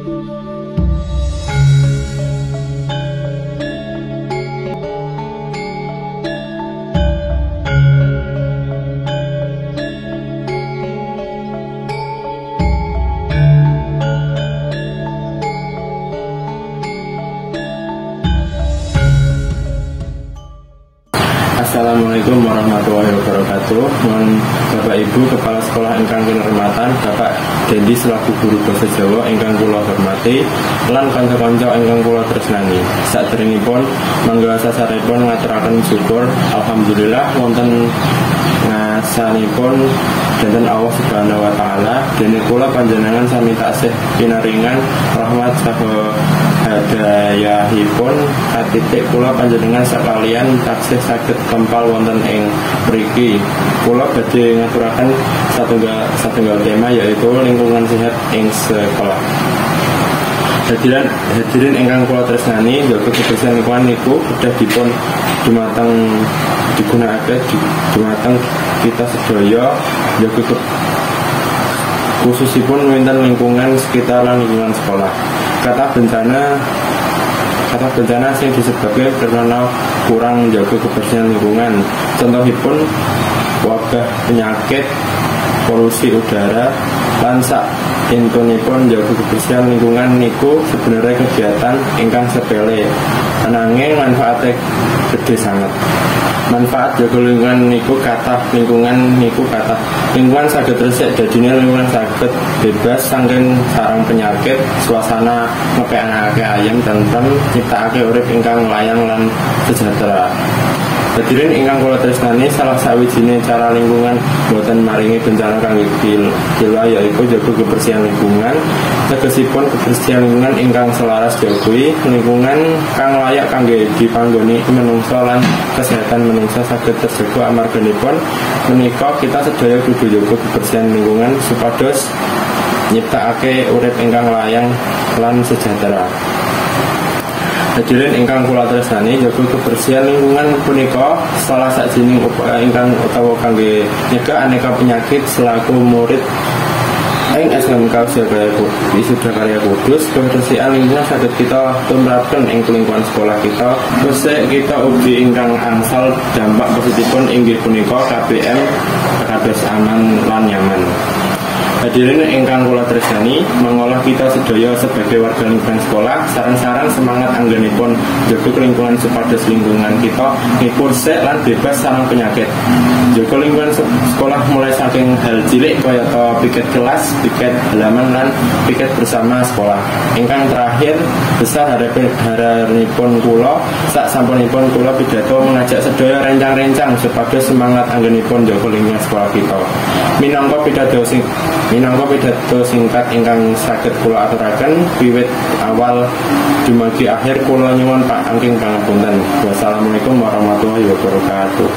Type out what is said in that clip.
Assalamualaikum warahmatullahi wabarakatuh. Mohon Bapak Ibu Kepala Sekolah ingkang kinurmatan, Bapak Dendi selaku guru basa Jawa ingkang kula hormati lan kanca-kanca ingkang kula tresnani. Saderengipun mangga sasaripun ngaturaken syukur alhamdulillah wonten ngasanipun dinten Allah Subhanahu wa taala dene kula panjenengan sami taksih pinaringan rahmat saha hadayahipun katitik kula panjenengan sekalian taksih saged kempal wonten ing mriki. Kula badhe ngaturaken satunggal tema yaitu lingkungan sehat ing sekolah. Hadirin ingkang kula tresnani, jaga kebersihan lingkungan niku kedah dipun digunakake dumateng kita sedaya jaga khususipun wonten lingkungan sekitar lan lingkungan sekolah. Kata bencana yang disebabkan karena kurang jaga kebersihan lingkungan. Contohipun wabah penyakit, polusi udara, lan sak intunipun jaga kebersihan lingkungan niku sebenarnya kegiatan ingkang sepele, ananging manfaatnya gede sangat. Manfaat jaga lingkungan niku kathah, lingkungan saged resik dadine lingkungan saged bebas saking sarang penyakit, suasana ngepekake ayem tentrem, nyiptakake urip ingkang layang lan sejahtera. Hadirin ingkang kula tresnani, salah sawijine cara lingkungan boten maringi bencana kangge kila yaiku jaga kebersihan lingkungan. Tegesipun kebersihan lingkungan ingkang selaras jawi lingkungan kang layak kangge dipanggoni menungsa lan kesehatan menungsa saged terjaga amarganipun menika kita sedaya kudu jaga kebersihan lingkungan supados nyiptakake urip ingkang layang lan sejahtera. Hadirin ingkang kula tresnani, jaga kebersihan lingkungan punika salah sajining upaya ingkang utawa kangge nyegah aneka penyakit selaku murid ing SMK Wisuda Karya Kudus. Kebersihan lingkungan saged kita tumrapken ing lingkungan sekolah kita. Resik kita ugi ingkang angsal dampak positifipun inggih punika KPM kados aman lan nyaman. Hadirin ingkang kula tresnani, mengolah kita sedaya sebagai warga lingkungan sekolah, saran-saran semangat anggenipun jaga lingkungan supados lingkungan kita nipun resik lan bebas sareng penyakit. Jaga lingkungan sekolah mulai saking hal cilik kayata piket kelas, piket halaman lan piket bersama sekolah. Ingkang terakhir besar harapanipun kula sak sampunipun kula pidato mengajak sedaya rencang-rencang supados semangat anggenipun jaga lingkungan sekolah kita. Minangka pidato singkat ingkang saged kula aturaken wiwit awal dumugi akhir kula nyuwun Pak angking pangapunten. Wassalamualaikum warahmatullahi wabarakatuh.